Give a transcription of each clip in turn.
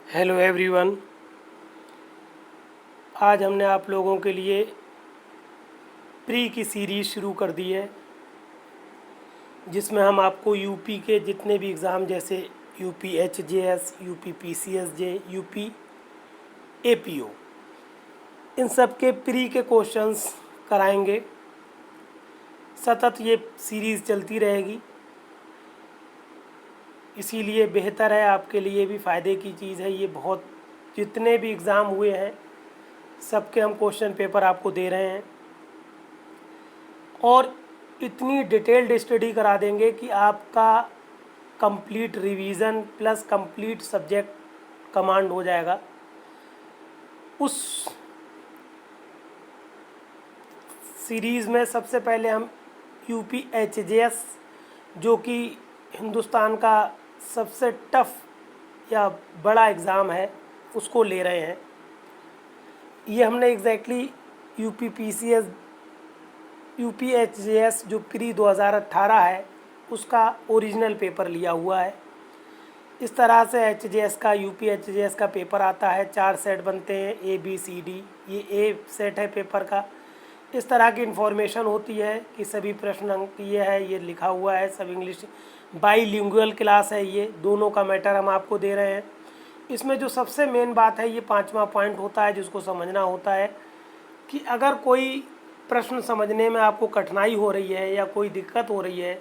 Hello everyone. आज हमने आप लोगों के लिए प्री की सीरीज़ शुरू कर दी है, जिसमें हम आपको यूपी के जितने भी एग्ज़ाम जैसे UP HJS, UP PCSJ, UP APO, इन सब के प्री के क्वेश्चंस कराएंगे। सतत ये सीरीज़ चलती रहेगी, इसीलिए बेहतर है, आपके लिए भी फ़ायदे की चीज़ है। ये बहुत जितने भी एग्ज़ाम हुए हैं सबके हम क्वेश्चन पेपर आपको दे रहे हैं और इतनी डिटेल्ड स्टडी करा देंगे कि आपका complete revision plus complete subject command हो जाएगा। उस सीरीज़ में सबसे पहले हम यूपी एचजेएस, जो कि हिंदुस्तान का सबसे टफ या बड़ा एग्ज़ाम है, उसको ले रहे हैं। ये हमने एग्जैक्टली यूपी पीसीएस, यूपी एचजेएस जो प्री 2018 है उसका ओरिजिनल पेपर लिया हुआ है। इस तरह से एचजेएस का, यूपी एचजेएस का पेपर आता है। 4 सेट बनते हैं, ए बी सी डी। ये ए सेट है पेपर का। इस तरह की इन्फॉर्मेशन होती है कि सभी प्रश्न अंक ये है, ये लिखा हुआ है। सब इंग्लिश बाईलिंगुअल क्लास है, ये दोनों का मैटर हम आपको दे रहे हैं। इसमें जो सबसे मेन बात है, ये 5वां पॉइंट होता है जिसको समझना होता है कि अगर कोई प्रश्न समझने में आपको कठिनाई हो रही है या कोई दिक्कत हो रही है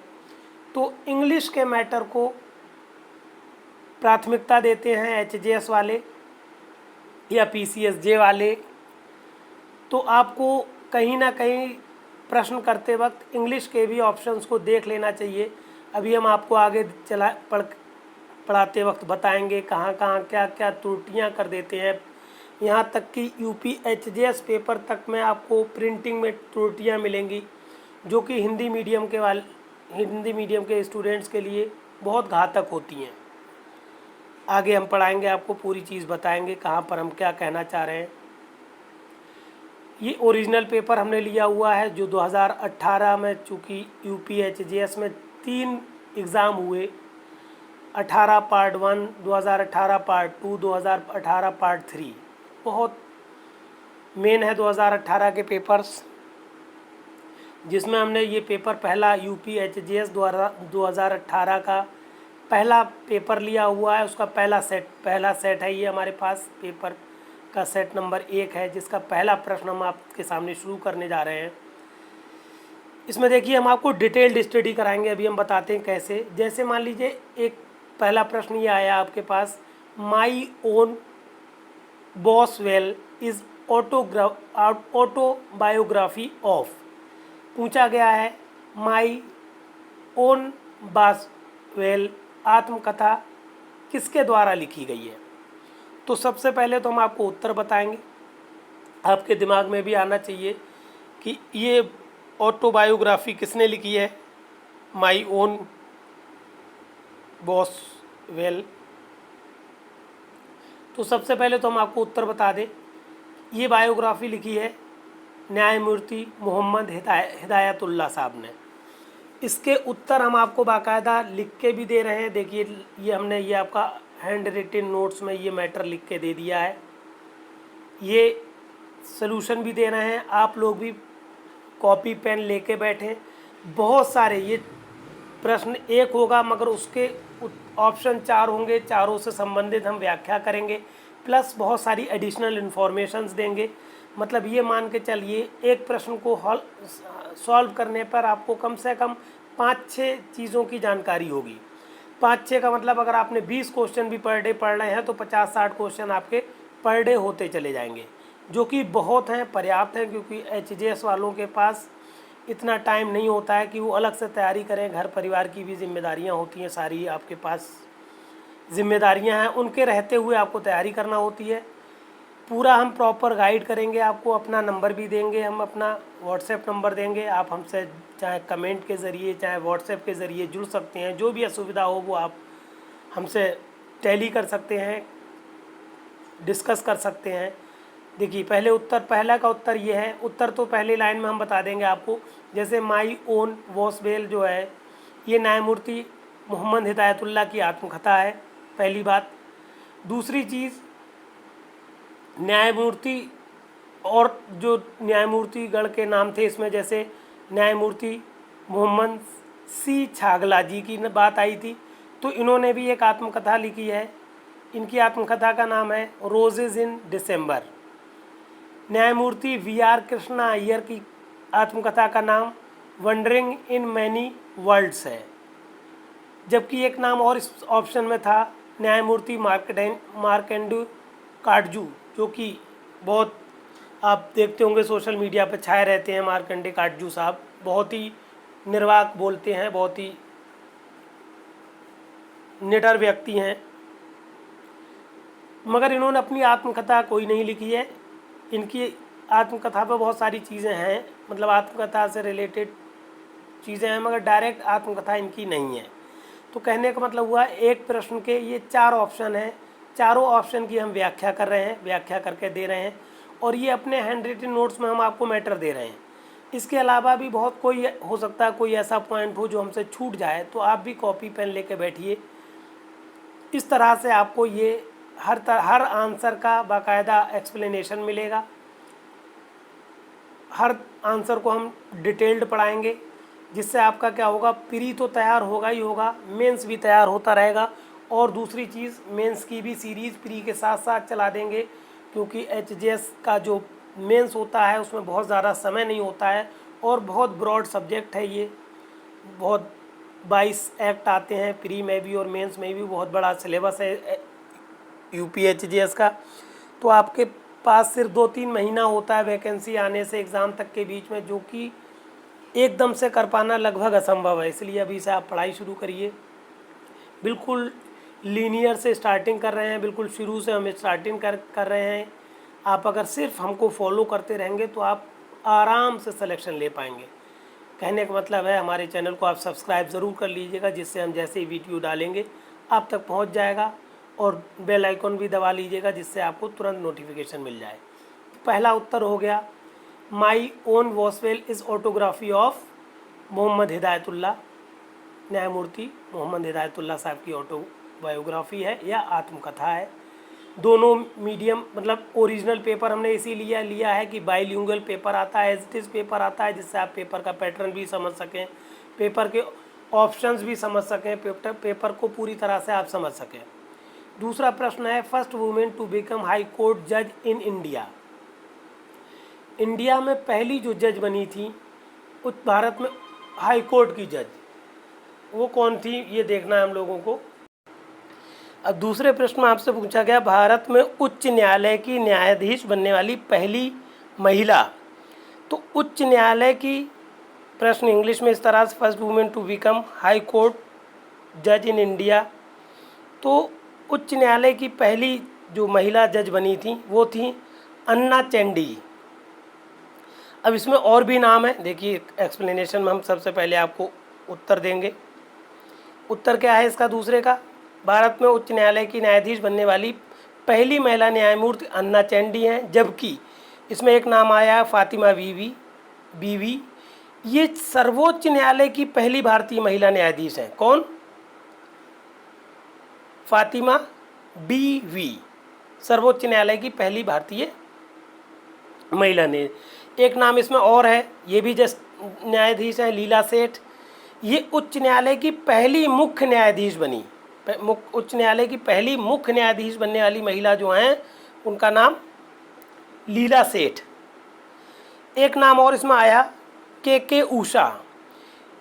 तो इंग्लिश के मैटर को प्राथमिकता देते हैं एचजेएस वाले या पीसीएसजे वाले। तो आपको कहीं ना कहीं प्रश्न करते वक्त इंग्लिश के भी ऑप्शंस को देख लेना चाहिए। अभी हम आपको आगे पढ़ाते वक्त बताएंगे कहाँ कहाँ क्या क्या त्रुटियाँ कर देते हैं। यहाँ तक कि यूपी एचजेएस पेपर तक में आपको प्रिंटिंग में त्रुटियाँ मिलेंगी, जो कि हिंदी मीडियम के स्टूडेंट्स के लिए बहुत घातक होती हैं। आगे हम पढ़ाएंगे, आपको पूरी चीज़ बताएंगे कहाँ पर हम क्या कहना चाह रहे हैं। ये ओरिजिनल पेपर हमने लिया हुआ है जो 2018 में, चूँकि यूपी एचजेएस में 3 एग्ज़ाम हुए, 18 पार्ट 1, 2018 पार्ट 2, 2018 पार्ट 3। बहुत मेन है 2018 के पेपर्स, जिसमें हमने ये पेपर पहला यूपी एचजेएस द्वारा 2018 का पहला पेपर लिया हुआ है। उसका पहला सेट है ये हमारे पास। पेपर का सेट नंबर 1 है, जिसका पहला प्रश्न हम आपके सामने शुरू करने जा रहे हैं। इसमें देखिए, हम आपको डिटेल्ड स्टडी कराएंगे। अभी हम बताते हैं कैसे। जैसे मान लीजिए एक पहला प्रश्न ये आया आपके पास, my own Boswell is autobiography of. पूछा गया है माई ओन बॉसवेल आत्मकथा किसके द्वारा लिखी गई है। तो सबसे पहले तो हम आपको उत्तर बताएंगे। आपके दिमाग में भी आना चाहिए कि ये ऑटोबायोग्राफी किसने लिखी है, माई ओन बॉसवेल। तो सबसे पहले तो हम आपको उत्तर बता दें, ये बायोग्राफी लिखी है न्यायमूर्ति मोहम्मद हिदायतुल्लाह साहब ने। इसके उत्तर हम आपको बाकायदा लिख के भी दे रहे हैं। देखिए, ये हमने ये आपका हैंड रिटन नोट्स में ये मैटर लिख के दे दिया है। ये सलूशन भी दे रहे हैं, आप लोग भी कॉपी पेन लेके बैठें। बहुत सारे ये प्रश्न एक होगा, मगर उसके ऑप्शन 4 होंगे, चारों से संबंधित हम व्याख्या करेंगे, प्लस बहुत सारी एडिशनल इन्फॉर्मेशंस देंगे। मतलब ये मान के चलिए, एक प्रश्न को सॉल्व करने पर आपको कम से कम 5-6 चीज़ों की जानकारी होगी। 5-6 का मतलब अगर आपने 20 क्वेश्चन भी पर डे पढ़ रहे हैं तो 50-60 क्वेश्चन आपके पर डे होते चले जाएंगे, जो कि बहुत हैं, पर्याप्त हैं। क्योंकि एचजेएस वालों के पास इतना टाइम नहीं होता है कि वो अलग से तैयारी करें। घर परिवार की भी जिम्मेदारियां होती हैं, सारी आपके पास जिम्मेदारियां हैं, उनके रहते हुए आपको तैयारी करना होती है। पूरा हम प्रॉपर गाइड करेंगे आपको। अपना नंबर भी देंगे, हम अपना व्हाट्सएप नंबर देंगे। आप हमसे चाहे कमेंट के ज़रिए चाहे व्हाट्सएप के ज़रिए जुड़ सकते हैं। जो भी असुविधा हो वो आप हमसे टैली कर सकते हैं, डिस्कस कर सकते हैं। देखिए, पहला का उत्तर ये है। उत्तर तो पहली लाइन में हम बता देंगे आपको। जैसे माई ओन बॉसवेल जो है, ये न्यायमूर्ति मोहम्मद हिदायतुल्लाह की आत्मकथा है, पहली बात। दूसरी चीज़, न्यायमूर्ति और जो न्यायमूर्ति गण के नाम थे इसमें, जैसे न्यायमूर्ति मोहम्मद सी छागला जी की बात आई थी, तो इन्होंने भी एक आत्मकथा लिखी है। इनकी आत्मकथा का नाम है रोजेज इन दिसंबर। न्यायमूर्ति वी.आर. कृष्णा अय्यर की आत्मकथा का नाम वंडरिंग इन मैनी वर्ल्ड्स है। जबकि एक नाम और इस ऑप्शन में था, न्यायमूर्ति मार्केंडू काटजू, जो कि बहुत आप देखते होंगे सोशल मीडिया पर छाए रहते हैं। मार्कंडे काटजू साहब बहुत ही निर्वाक बोलते हैं, बहुत ही निडर व्यक्ति हैं, मगर इन्होंने अपनी आत्मकथा कोई नहीं लिखी है। इनकी आत्मकथा पर बहुत सारी चीज़ें हैं, मतलब आत्मकथा से रिलेटेड चीज़ें हैं, मगर डायरेक्ट आत्मकथा इनकी नहीं है। तो कहने का मतलब हुआ, एक प्रश्न के ये 4 ऑप्शन हैं, चारों ऑप्शन की हम व्याख्या कर रहे हैं, व्याख्या करके दे रहे हैं, और ये अपने हैंड रिटन नोट्स में हम आपको मैटर दे रहे हैं। इसके अलावा भी बहुत कोई हो सकता है, कोई ऐसा पॉइंट हो जो हमसे छूट जाए, तो आप भी कॉपी पेन लेके बैठिए। इस तरह से आपको ये हर आंसर का बाकायदा एक्सप्लेनेशन मिलेगा। हर आंसर को हम डिटेल्ड पढ़ाएंगे, जिससे आपका क्या होगा, प्री तो तैयार होगा ही होगा, मेंस भी तैयार होता रहेगा। और दूसरी चीज़, मेंस की भी सीरीज़ प्री के साथ साथ चला देंगे, क्योंकि एचजेएस का जो मेंस होता है उसमें बहुत ज़्यादा समय नहीं होता है और बहुत ब्रॉड सब्जेक्ट है ये। बहुत 22 एक्ट आते हैं प्री में भी और मेंस में भी, बहुत बड़ा सिलेबस है यूपी एचजेएस का। तो आपके पास सिर्फ 2-3 महीना होता है वैकेंसी आने से एग्ज़ाम तक के बीच में, जो कि एकदम से कर पाना लगभग असंभव है। इसलिए अभी से आप पढ़ाई शुरू करिए। बिल्कुल लीनियर से स्टार्टिंग कर रहे हैं, बिल्कुल शुरू से हम स्टार्टिंग कर रहे हैं। आप अगर सिर्फ हमको फॉलो करते रहेंगे तो आप आराम से सिलेक्शन ले पाएंगे। कहने का मतलब है, हमारे चैनल को आप सब्सक्राइब ज़रूर कर लीजिएगा, जिससे हम जैसे ही वीडियो डालेंगे आप तक पहुंच जाएगा, और बेल आइकन भी दबा लीजिएगा, जिससे आपको तुरंत नोटिफिकेशन मिल जाए। पहला उत्तर हो गया, my own Boswell is autography of Mohammad Hidayatullah. न्यायमूर्ति मोहम्मद हिदायतुल्लाह साहब की ऑटोबायोग्राफी है या आत्मकथा है। दोनों मीडियम, मतलब ओरिजिनल पेपर हमने इसीलिए लिया है कि बाइलिंगुअल पेपर आता है, एज इट इज़ पेपर आता है, जिससे आप पेपर का पैटर्न भी समझ सकें, पेपर के ऑप्शंस भी समझ सकें, पेपर को पूरी तरह से आप समझ सकें। दूसरा प्रश्न है, first women to become high court जज इन इंडिया। इंडिया में पहली जो जज बनी थी भारत में हाई कोर्ट की जज, वो कौन थी, ये देखना है हम लोगों को। अब दूसरे प्रश्न में आपसे पूछा गया, भारत में उच्च न्यायालय की न्यायाधीश बनने वाली पहली महिला। तो उच्च न्यायालय की प्रश्न इंग्लिश में इस तरह से, first women to become high court जज इन इंडिया। तो उच्च न्यायालय की पहली जो महिला जज बनी थी वो थी अन्ना चैंडी। अब इसमें और भी नाम है, देखिए एक्सप्लेनेशन में हम सबसे पहले आपको उत्तर देंगे। उत्तर क्या है इसका दूसरे का, भारत में उच्च न्यायालय की न्यायाधीश बनने वाली पहली महिला न्यायमूर्ति अन्ना चैंडी हैं, जबकि इसमें एक नाम आया है फातिमा बीवी। ये सर्वोच्च न्यायालय की पहली भारतीय महिला न्यायाधीश हैं। कौन? फातिमा बीवी, सर्वोच्च न्यायालय की पहली भारतीय महिला ने। एक नाम इसमें और है, ये भी जस्ट न्यायाधीश है, लीला सेठ। ये उच्च न्यायालय की पहली मुख्य न्यायाधीश बनी, उच्च न्यायालय की पहली मुख्य न्यायाधीश बनने वाली महिला जो हैं उनका नाम लीला सेठ। एक नाम और इसमें आया के उषा।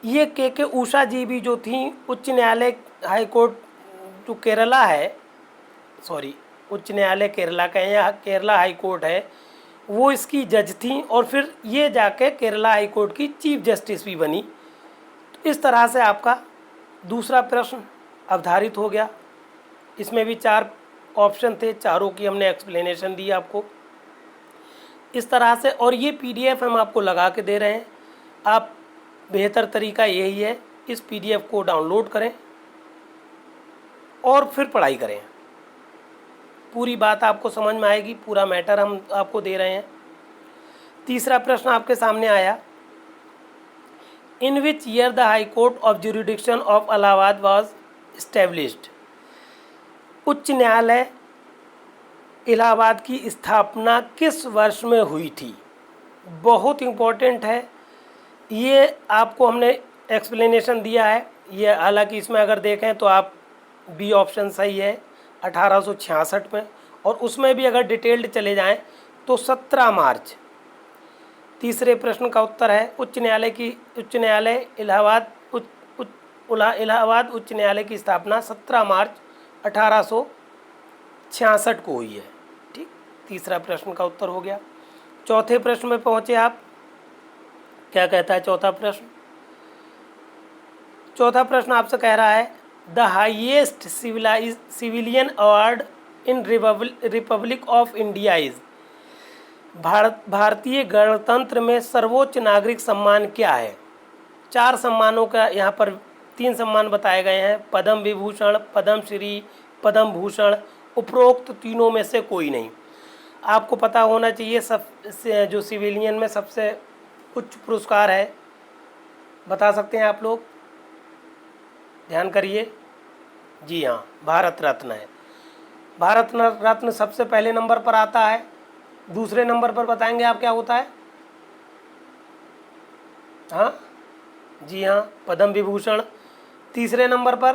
ये के उषा जी भी जो थी उच्च न्यायालय हाई कोर्ट जो केरला है, सॉरी उच्च न्यायालय केरला का है या केरला हाई कोर्ट है, वो इसकी जज थी और फिर ये जाके केरला हाई कोर्ट की चीफ जस्टिस भी बनी। तो इस तरह से आपका दूसरा प्रश्न अवधारित हो गया। इसमें भी 4 ऑप्शन थे, चारों की हमने एक्सप्लेनेशन दी आपको इस तरह से। और ये पीडीएफ हम आपको लगा के दे रहे हैं। आप बेहतर तरीका यही है, इस पीडीएफ को डाउनलोड करें और फिर पढ़ाई करें। पूरी बात आपको समझ में आएगी, पूरा मैटर हम आपको दे रहे हैं। तीसरा प्रश्न आपके सामने आया, in which year the high court of jurisdiction of Allahabad was established. उच्च न्यायालय इलाहाबाद की स्थापना किस वर्ष में हुई थी? बहुत इम्पोर्टेंट है ये, आपको हमने एक्सप्लेनेशन दिया है ये। हालांकि इसमें अगर देखें तो आप बी ऑप्शन सही है 1866 में, और उसमें भी अगर डिटेल्ड चले जाएं तो 17 मार्च। तीसरे प्रश्न का उत्तर है उच्च न्यायालय इलाहाबाद उच्च न्यायालय की स्थापना 17 मार्च 1866 को हुई है। ठीक, तीसरा प्रश्न का उत्तर हो गया। चौथे प्रश्न में पहुंचे आप। क्या कहता है चौथा प्रश्न? चौथा प्रश्न आपसे कह रहा है the highest civilian award in Republic of India is. भारतीय गणतंत्र में सर्वोच्च नागरिक सम्मान क्या है? 4 सम्मानों का यहाँ पर 3 सम्मान बताए गए हैं, पद्म विभूषण, पद्म श्री, पद्म भूषण। उपरोक्त तीनों में से कोई नहीं। आपको पता होना चाहिए जो सिविलियन में सबसे उच्च पुरस्कार है, बता सकते हैं आप लोग? ध्यान करिए। जी हाँ, भारत रत्न है। भारत रत्न सबसे पहले नंबर पर आता है। दूसरे नंबर पर बताएंगे आप क्या होता है? हाँ जी हाँ, पद्म विभूषण। तीसरे नंबर पर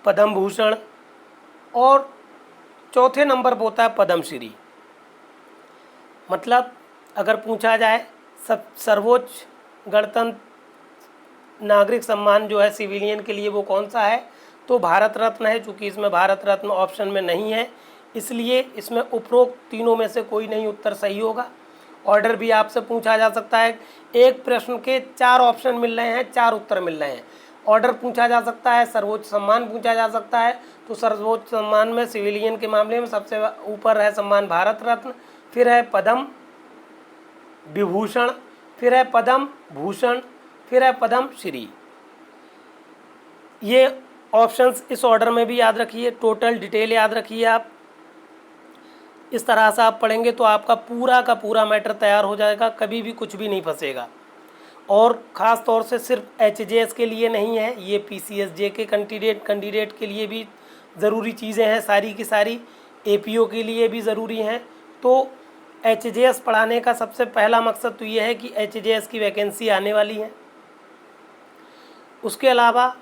पद्म भूषण, और चौथे नंबर पर होता है पद्म श्री। मतलब अगर पूछा जाए सर्वोच्च गणतंत्र नागरिक सम्मान जो है सिविलियन के लिए वो कौन सा है, तो भारत रत्न है। चूँकि इसमें भारत रत्न ऑप्शन में नहीं है, इसलिए इसमें उपरोक्त तीनों में से कोई नहीं उत्तर सही होगा। ऑर्डर भी आपसे पूछा जा सकता है। एक प्रश्न के 4 ऑप्शन मिल रहे हैं, 4 उत्तर मिल रहे हैं। ऑर्डर पूछा जा सकता है, सर्वोच्च सम्मान पूछा जा सकता है। तो सर्वोच्च सम्मान में सिविलियन के मामले में सबसे ऊपर है सम्मान भारत रत्न, फिर है पद्म विभूषण, फिर है पद्म भूषण, फिर है पद्म श्री। ये ऑप्शंस इस ऑर्डर में भी याद रखिए, टोटल डिटेल याद रखिए आप। इस तरह से आप पढ़ेंगे तो आपका पूरा का पूरा मैटर तैयार हो जाएगा, कभी भी कुछ भी नहीं फंसेगा। और ख़ास तौर से सिर्फ एचजेएस के लिए नहीं है, ये पीसीएसजे के कैंडिडेट के लिए भी ज़रूरी चीज़ें हैं सारी की सारी, एपीओ के लिए भी ज़रूरी हैं। तो एचजेएस पढ़ाने का सबसे पहला मकसद तो ये है कि एचजेएस की वैकेंसी आने वाली है। उसके अलावा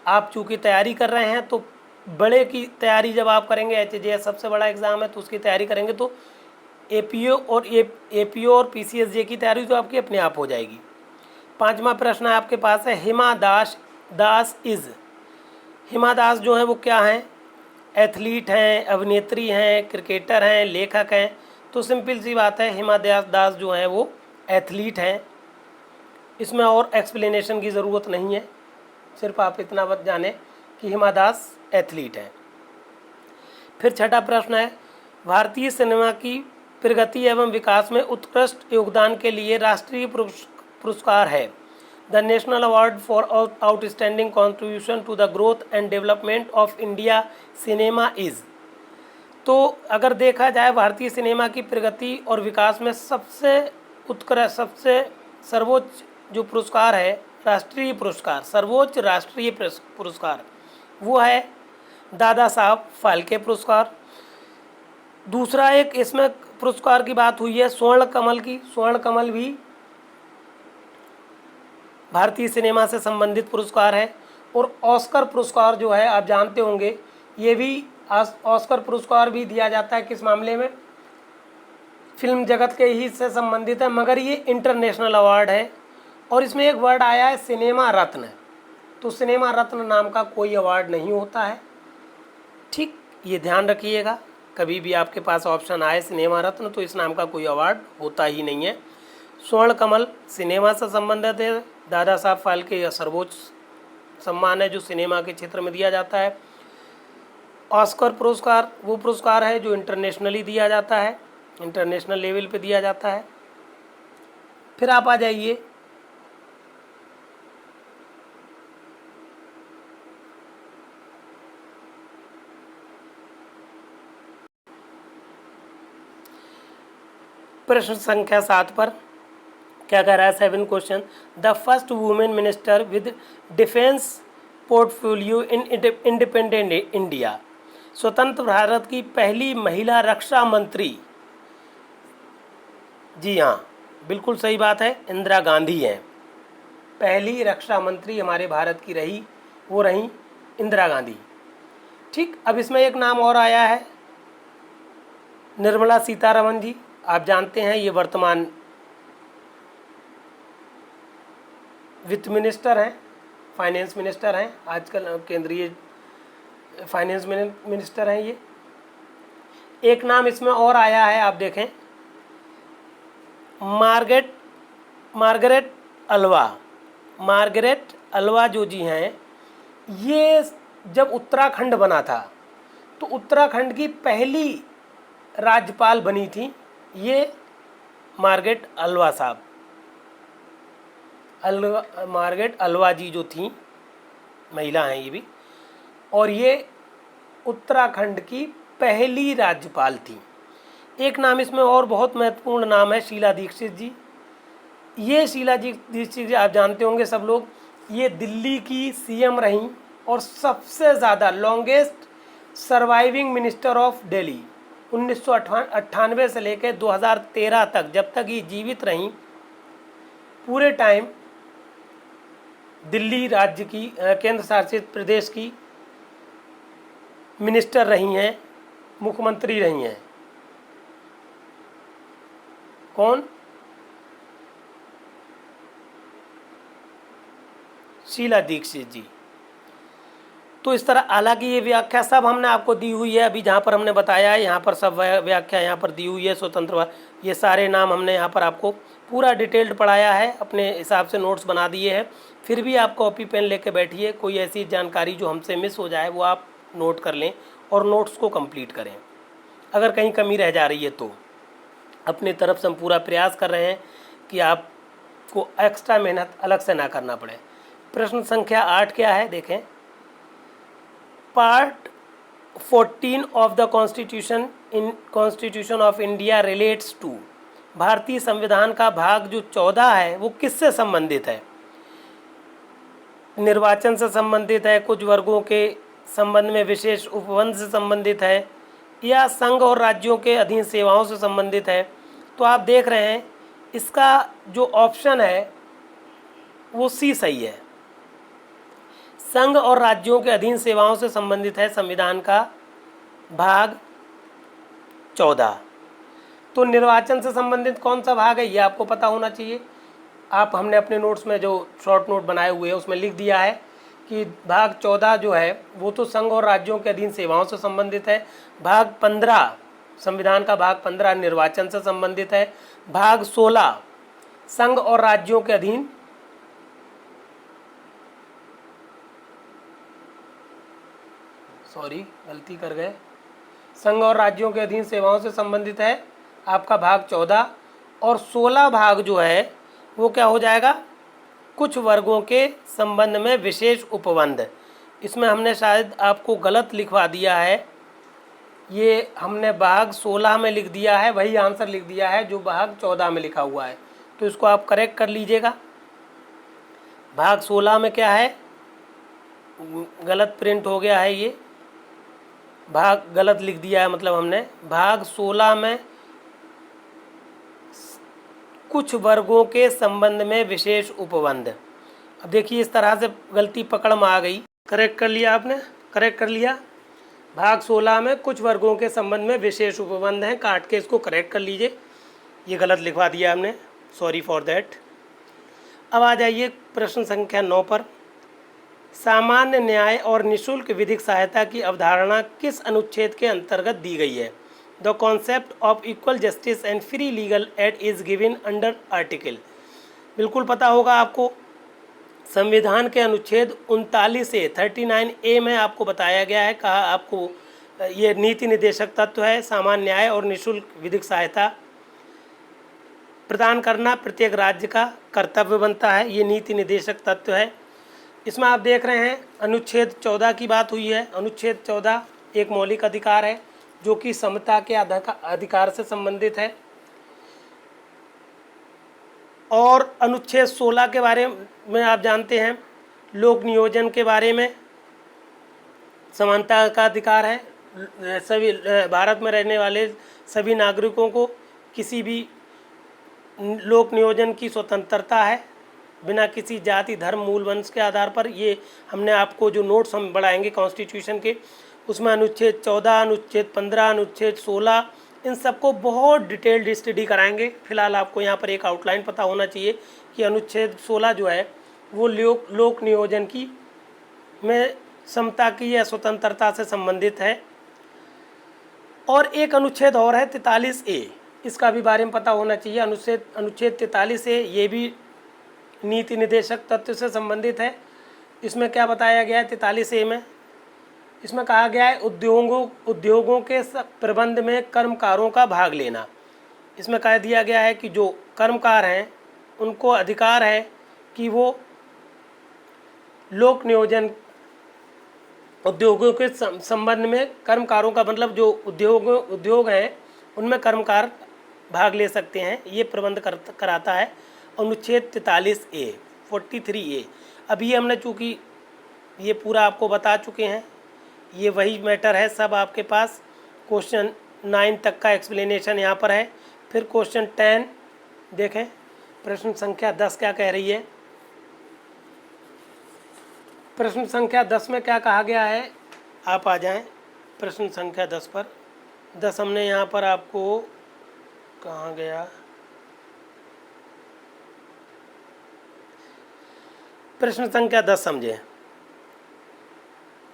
आप चूँकि तैयारी कर रहे हैं तो बड़े की तैयारी जब आप करेंगे, एचजेएस सबसे बड़ा एग्ज़ाम है, तो उसकी तैयारी करेंगे तो एपीओ और पीसीएसजे की तैयारी तो आपकी अपने आप हो जाएगी। 5वां प्रश्न आपके पास है हिमा दास इज़। हिमा दास जो है वो क्या हैं? एथलीट हैं, अभिनेत्री हैं, क्रिकेटर हैं, लेखक हैं? तो सिंपल सी बात है, हिमा दास जो है वो एथलीट हैं। इसमें और एक्सप्लेनेशन की ज़रूरत नहीं है, सिर्फ आप इतना बत जाने कि हिमा दास एथलीट हैं। फिर 6ठा प्रश्न है भारतीय सिनेमा की प्रगति एवं विकास में उत्कृष्ट योगदान के लिए राष्ट्रीय पुरस्कार है। The national award for outstanding contribution to the growth and development of India cinema is. तो अगर देखा जाए भारतीय सिनेमा की प्रगति और विकास में सबसे उत्कृष्ट, सबसे सर्वोच्च जो पुरस्कार है, राष्ट्रीय पुरस्कार, सर्वोच्च राष्ट्रीय पुरस्कार, वो है दादा साहब फाल्के पुरस्कार। दूसरा एक इसमें पुरस्कार की बात हुई है स्वर्ण कमल की। स्वर्ण कमल भी भारतीय सिनेमा से संबंधित पुरस्कार है। और ऑस्कर पुरस्कार जो है आप जानते होंगे, ये भी ऑस्कर पुरस्कार भी दिया जाता है किस मामले में? फिल्म जगत के ही से संबंधित है, मगर ये इंटरनेशनल अवार्ड है। और इसमें एक वर्ड आया है सिनेमा रत्न, तो सिनेमा रत्न नाम का कोई अवार्ड नहीं होता है। ठीक, ये ध्यान रखिएगा, कभी भी आपके पास ऑप्शन आए सिनेमा रत्न तो इस नाम का कोई अवार्ड होता ही नहीं है। स्वर्ण कमल सिनेमा से संबंधित है। दादा साहब फाल्के यह सर्वोच्च सम्मान है जो सिनेमा के क्षेत्र में दिया जाता है। ऑस्कर पुरस्कार वो पुरस्कार है जो इंटरनेशनली दिया जाता है, इंटरनेशनल लेवल पे दिया जाता है। फिर आप आ जाइए प्रश्न संख्या 7 पर। क्या कह रहा है? 7 question. The first women minister with defence portfolio in independent India. स्वतंत्र भारत की पहली महिला रक्षा मंत्री, जी हाँ बिल्कुल सही बात है, इंदिरा गांधी हैं। पहली रक्षा मंत्री हमारे भारत की रही, वो रही इंदिरा गांधी। ठीक, अब इसमें एक नाम और आया है, निर्मला सीतारमण जी। आप जानते हैं ये वर्तमान वित्त मिनिस्टर हैं, फाइनेंस मिनिस्टर हैं, आजकल केंद्रीय फाइनेंस मिनिस्टर हैं ये। एक नाम इसमें और आया है, आप देखें, मार्गरेट अलवा। मार्गरेट अलवा जो जी हैं, ये जब उत्तराखंड बना था तो उत्तराखंड की पहली राज्यपाल बनी थी ये मार्गरेट अलवा साहब। मार्गरेट अलवा जी जो थी, महिला हैं ये भी, और ये उत्तराखंड की पहली राज्यपाल थी। एक नाम इसमें और बहुत महत्वपूर्ण नाम है, शीला दीक्षित जी। ये शीला दीक्षित जी आप जानते होंगे सब लोग, ये दिल्ली की सीएम रहीं और सबसे ज़्यादा longest surviving minister of Delhi 1998 से लेकर 2013 तक, जब तक ये जीवित रहीं, पूरे टाइम दिल्ली राज्य की केंद्र शासित प्रदेश की मिनिस्टर रही हैं, मुख्यमंत्री रही हैं। कौन? शीला दीक्षित जी। तो इस तरह, हालांकि ये व्याख्या सब हमने आपको दी हुई है, अभी जहाँ पर हमने बताया है यहाँ पर सब व्याख्या यहाँ पर दी हुई है। स्वतंत्र, ये सारे नाम हमने यहाँ पर आपको पूरा डिटेल्ड पढ़ाया है, अपने हिसाब से नोट्स बना दिए हैं। फिर भी आप कॉपी पेन लेके बैठिए, कोई ऐसी जानकारी जो हमसे मिस हो जाए वो आप नोट कर लें और नोट्स को कंप्लीट करें। अगर कहीं कमी रह जा रही है तो अपनी तरफ से हम पूरा प्रयास कर रहे हैं कि आपको एक्स्ट्रा मेहनत अलग से ना करना पड़े। प्रश्न संख्या 8 क्या है, देखें। Part 14 of the constitution of India relates to, भारतीय संविधान का भाग जो 14 है वो किससे संबंधित है? निर्वाचन से संबंधित है, कुछ वर्गों के संबंध में विशेष उपबंध से संबंधित है, या संघ और राज्यों के अधीन सेवाओं से संबंधित है? तो आप देख रहे हैं इसका जो ऑप्शन है वो सी सही है। संघ और राज्यों के अधीन सेवाओं से संबंधित है संविधान का भाग 14। तो निर्वाचन से संबंधित कौन सा भाग है ये आपको पता होना चाहिए। हमने अपने नोट्स में जो शॉर्ट नोट बनाए हुए हैं उसमें लिख दिया है कि भाग 14 जो है वो तो संघ और राज्यों के अधीन सेवाओं से संबंधित है। भाग 15, संविधान का भाग 15 निर्वाचन से संबंधित है। भाग 16 संघ और राज्यों के अधीन, सॉरी गलती कर गए, संघ और राज्यों के अधीन सेवाओं से संबंधित है आपका भाग 14। और 16 भाग जो है वो क्या हो जाएगा? कुछ वर्गों के संबंध में विशेष उपबंध। इसमें हमने शायद आपको गलत लिखवा दिया है, ये हमने भाग 16 में लिख दिया है, वही आंसर लिख दिया है जो भाग 14 में लिखा हुआ है, तो इसको आप करेक्ट कर लीजिएगा। भाग 16 में क्या है, गलत प्रिंट हो गया है, ये भाग गलत लिख दिया है, मतलब हमने भाग 16 में कुछ वर्गों के संबंध में विशेष उपबंध। अब देखिए इस तरह से गलती पकड़ में आ गई, करेक्ट कर लिया आपने, करेक्ट कर लिया। भाग 16 में कुछ वर्गों के संबंध में विशेष उपबंध हैं, काट के इसको करेक्ट कर लीजिए, ये गलत लिखवा दिया हमने, सॉरी फॉर दैट। अब आ जाइए प्रश्न संख्या 9 पर। सामान्य न्याय और निःशुल्क विधिक सहायता की अवधारणा किस अनुच्छेद के अंतर्गत दी गई है? The concept of equal justice and free legal aid is given under article. बिल्कुल पता होगा आपको, संविधान के अनुच्छेद 39 से 39A में आपको बताया गया है, कहा आपको ये नीति निर्देशक तत्व है, सामान्य न्याय और निःशुल्क विधिक सहायता प्रदान करना प्रत्येक राज्य का कर्तव्य बनता है, ये नीति निर्देशक तत्व है। इसमें आप देख रहे हैं अनुच्छेद 14 की बात हुई है। अनुच्छेद 14 एक मौलिक अधिकार है जो कि समता के अधिकार से संबंधित है। और अनुच्छेद 16 के बारे में आप जानते हैं, लोक नियोजन के बारे में समानता का अधिकार है। सभी भारत में रहने वाले सभी नागरिकों को किसी भी लोक नियोजन की स्वतंत्रता है, बिना किसी जाति धर्म मूल वंश के आधार पर। ये हमने आपको जो नोट्स हम बढ़ाएंगे कॉन्स्टिट्यूशन के, उसमें अनुच्छेद 14, अनुच्छेद 15, अनुच्छेद 16, इन सबको बहुत डिटेल्ड स्टडी कराएंगे। फिलहाल आपको यहाँ पर एक आउटलाइन पता होना चाहिए कि अनुच्छेद 16 जो है वो लोक नियोजन की में समता की या स्वतंत्रता से संबंधित है। और एक अनुच्छेद और है 43A, इसका भी बारे में पता होना चाहिए। अनुच्छेद 43A ये भी नीति निर्देशक तत्व से संबंधित है। इसमें क्या बताया गया है 43A में? इसमें कहा गया है उद्योगों के प्रबंध में कर्मकारों का भाग लेना। इसमें कह दिया गया है कि जो कर्मकार हैं उनको अधिकार है कि वो लोक नियोजन उद्योगों के संबंध में कर्मकारों का मतलब जो उद्योग हैं उनमें कर्मकार भाग ले सकते हैं, ये प्रबंध कराता है अनुच्छेद 43A 43A। अभी हमने चूँकि ये पूरा आपको बता चुके हैं, ये वही मैटर है सब आपके पास। क्वेश्चन 9 तक का एक्सप्लेनेशन यहाँ पर है। फिर क्वेश्चन 10 देखें, प्रश्न संख्या 10 क्या कह रही है। प्रश्न संख्या 10 में क्या कहा गया है, आप आ जाएं प्रश्न संख्या 10 पर। 10 हमने यहाँ पर आपको कहाँ गया, प्रश्न संख्या 10 समझे,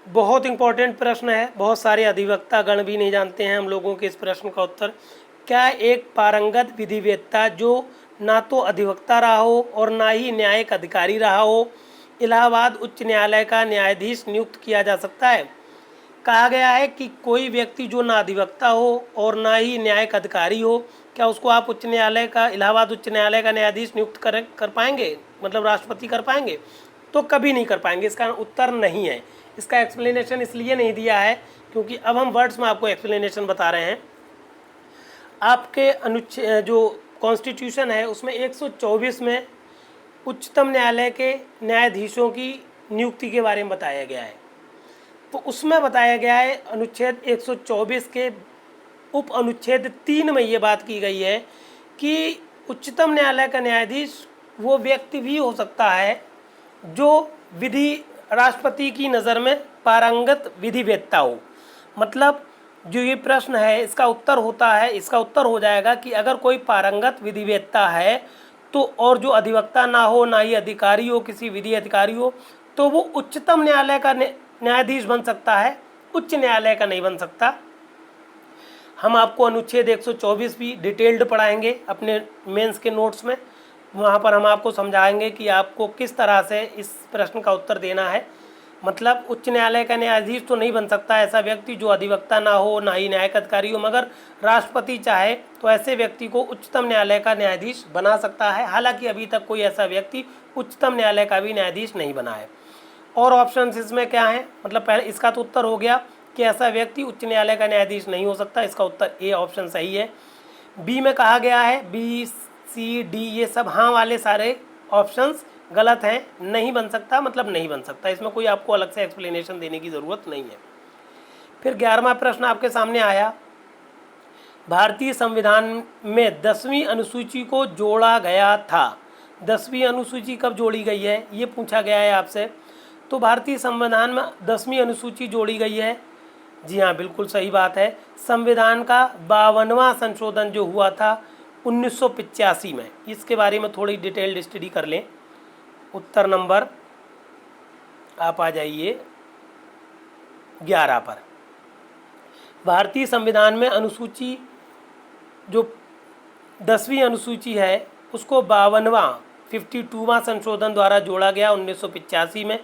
बहुत इंपॉर्टेंट प्रश्न है। बहुत सारे अधिवक्ता गण भी नहीं जानते हैं हम लोगों के इस प्रश्न का उत्तर। क्या एक पारंगत विधिवेत्ता जो ना तो अधिवक्ता रहा हो और ना ही न्यायिक अधिकारी रहा हो, इलाहाबाद उच्च न्यायालय का न्यायाधीश नियुक्त किया जा सकता है? कहा गया है कि कोई व्यक्ति जो ना अधिवक्ता हो और ना ही न्यायिक अधिकारी हो, क्या उसको आप उच्च न्यायालय का, इलाहाबाद उच्च न्यायालय का न्यायाधीश नियुक्त कर पाएंगे, मतलब राष्ट्रपति कर पाएंगे? तो कभी नहीं कर पाएंगे। इसका उत्तर नहीं है। इसका एक्सप्लेनेशन इसलिए नहीं दिया है क्योंकि अब हम वर्ड्स में आपको एक्सप्लेनेशन बता रहे हैं। आपके अनुच्छेद जो कॉन्स्टिट्यूशन है उसमें 124 में उच्चतम न्यायालय के न्यायाधीशों की नियुक्ति के बारे में बताया गया है। तो उसमें बताया गया है अनुच्छेद 124 के उप अनुच्छेद 3 में ये बात की गई है कि उच्चतम न्यायालय का न्यायाधीश वो व्यक्ति भी हो सकता है जो विधि राष्ट्रपति की नज़र में पारंगत विधिवेत्ता हो। मतलब जो ये प्रश्न है इसका उत्तर हो जाएगा कि अगर कोई पारंगत विधिवेत्ता है तो, और जो अधिवक्ता ना हो ना ही अधिकारी हो, किसी विधि अधिकारी हो, तो वो उच्चतम न्यायालय का न्यायाधीश बन सकता है, उच्च न्यायालय का नहीं बन सकता। हम आपको अनुच्छेद 124 भी डिटेल्ड पढ़ाएंगे अपने मेंस के नोट्स में। वहाँ पर हम आपको समझाएंगे कि आपको किस तरह से इस प्रश्न का उत्तर देना है। मतलब उच्च न्यायालय का न्यायाधीश तो नहीं बन सकता ऐसा व्यक्ति जो अधिवक्ता ना हो ना ही न्यायिक अधिकारी हो, मगर राष्ट्रपति चाहे तो ऐसे व्यक्ति को उच्चतम न्यायालय का न्यायाधीश बना सकता है। हालांकि अभी तक कोई ऐसा व्यक्ति उच्चतम न्यायालय का भी न्यायाधीश नहीं बना है। और ऑप्शन इसमें क्या है, मतलब पहले इसका तो उत्तर हो गया कि ऐसा व्यक्ति उच्च न्यायालय का न्यायाधीश नहीं हो सकता। इसका उत्तर ए ऑप्शन सही है। बी में कहा गया है बी सी डी ये सब हाँ वाले सारे ऑप्शंस गलत हैं, नहीं बन सकता मतलब नहीं बन सकता। इसमें कोई आपको अलग से एक्सप्लेनेशन देने की ज़रूरत नहीं है। फिर 11वां प्रश्न आपके सामने आया, भारतीय संविधान में 10वीं अनुसूची को जोड़ा गया था। 10वीं अनुसूची कब जोड़ी गई है ये पूछा गया है आपसे। तो भारतीय संविधान में 10वीं अनुसूची जोड़ी गई है। जी हाँ, बिल्कुल सही बात है। संविधान का 52वां संशोधन जो हुआ था 1985 में, इसके बारे में थोड़ी डिटेल्ड स्टडी कर लें। उत्तर नंबर आप आ जाइए 11 पर। भारतीय संविधान में अनुसूची जो 10वीं अनुसूची है उसको 52वां संशोधन द्वारा जोड़ा गया 1985 में।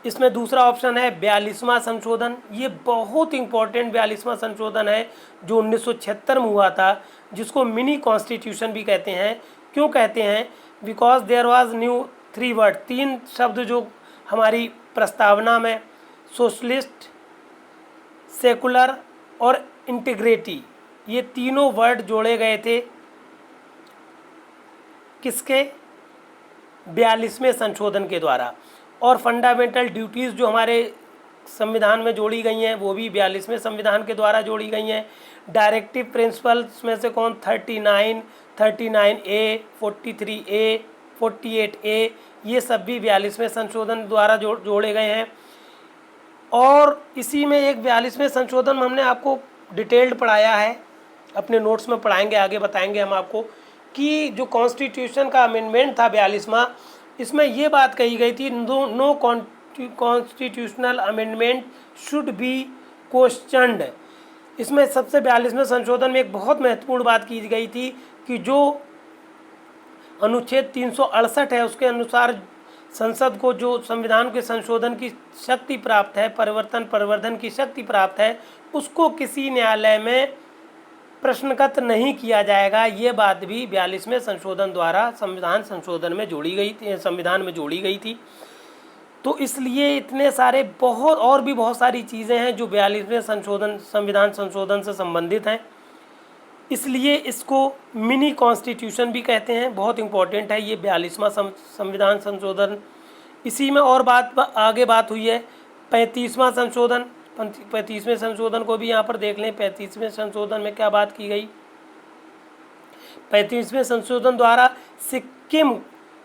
इसमें दूसरा ऑप्शन है 42वां संशोधन। ये बहुत इंपॉर्टेंट 42वां संशोधन है जो 1976 में हुआ था, जिसको मिनी कॉन्स्टिट्यूशन भी कहते हैं। क्यों कहते हैं? Because there was new 3 word, 3 शब्द जो हमारी प्रस्तावना में सोशलिस्ट, सेकुलर और इंटीग्रिटी, ये तीनों वर्ड जोड़े गए थे। किसके? 42वें संशोधन के द्वारा। और फंडामेंटल ड्यूटीज़ जो हमारे संविधान में जोड़ी गई हैं, वो भी 42वें संविधान के द्वारा जोड़ी गई हैं। डायरेक्टिव प्रिंसिपल्स में से कौन 39, 39A, 43A, 48A, ये सब भी 42वें संशोधन द्वारा जोड़े गए हैं। और इसी में एक 42वें संशोधन में हमने आपको डिटेल्ड पढ़ाया है, अपने नोट्स में पढ़ाएंगे, आगे बताएंगे हम आपको, कि जो कॉन्स्टिट्यूशन का अमेंडमेंट था 42वां, इसमें ये बात कही गई थी, no constitutional amendment should be questioned. इसमें सबसे 42वें संशोधन में एक बहुत महत्वपूर्ण बात की गई थी कि जो अनुच्छेद 368 है उसके अनुसार संसद को जो संविधान के संशोधन की शक्ति प्राप्त है, परिवर्धन की शक्ति प्राप्त है, उसको किसी न्यायालय में प्रश्नगत नहीं किया जाएगा। ये बात भी 42वें संशोधन द्वारा संविधान में जोड़ी गई थी। तो इसलिए इतने सारे बहुत सारी चीज़ें हैं जो 42वें संविधान संशोधन से संबंधित हैं। इसलिए इसको मिनी कॉन्स्टिट्यूशन भी कहते हैं। बहुत इम्पोर्टेंट है ये 42वां संविधान संशोधन। इसी में और आगे बात हुई है 35वां संशोधन। 35वें संशोधन को भी यहाँ पर देख लें। 35वें संशोधन में क्या बात की गई? 35वें संशोधन द्वारा सिक्किम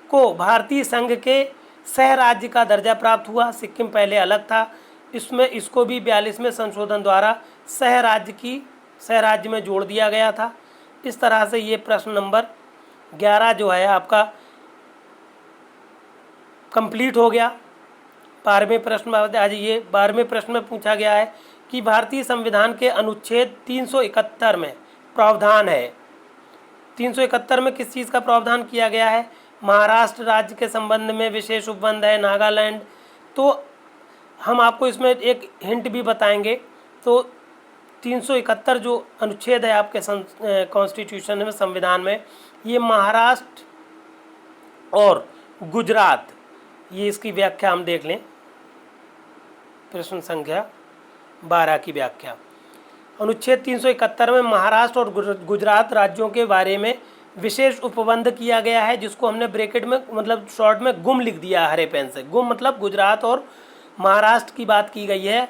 को भारतीय संघ के सह राज्य का दर्जा प्राप्त हुआ। सिक्किम पहले अलग था, इसको भी 42वें संशोधन द्वारा सह राज्य में जोड़ दिया गया था। इस तरह से ये प्रश्न नंबर 11 जो है आपका कंप्लीट हो गया। 12वें प्रश्न आ जाइए। 12वें प्रश्न में पूछा गया है कि भारतीय संविधान के अनुच्छेद 371 में प्रावधान है। 371 में किस चीज़ का प्रावधान किया गया है? महाराष्ट्र राज्य के संबंध में विशेष उपबंध है, नागालैंड। तो हम आपको इसमें एक हिंट भी बताएंगे। तो 371 जो अनुच्छेद है आपके कॉन्स्टिट्यूशन में, संविधान में, ये महाराष्ट्र और गुजरात, ये इसकी व्याख्या हम देख लें। प्रश्न संख्या 12 की व्याख्या। अनुच्छेद 371 में महाराष्ट्र और गुजरात राज्यों के बारे में विशेष उपबंध किया गया है, जिसको हमने ब्रैकेट में मतलब शॉर्ट में गुम लिख दिया हरे पेन से। गुम मतलब गुजरात और महाराष्ट्र की बात की गई है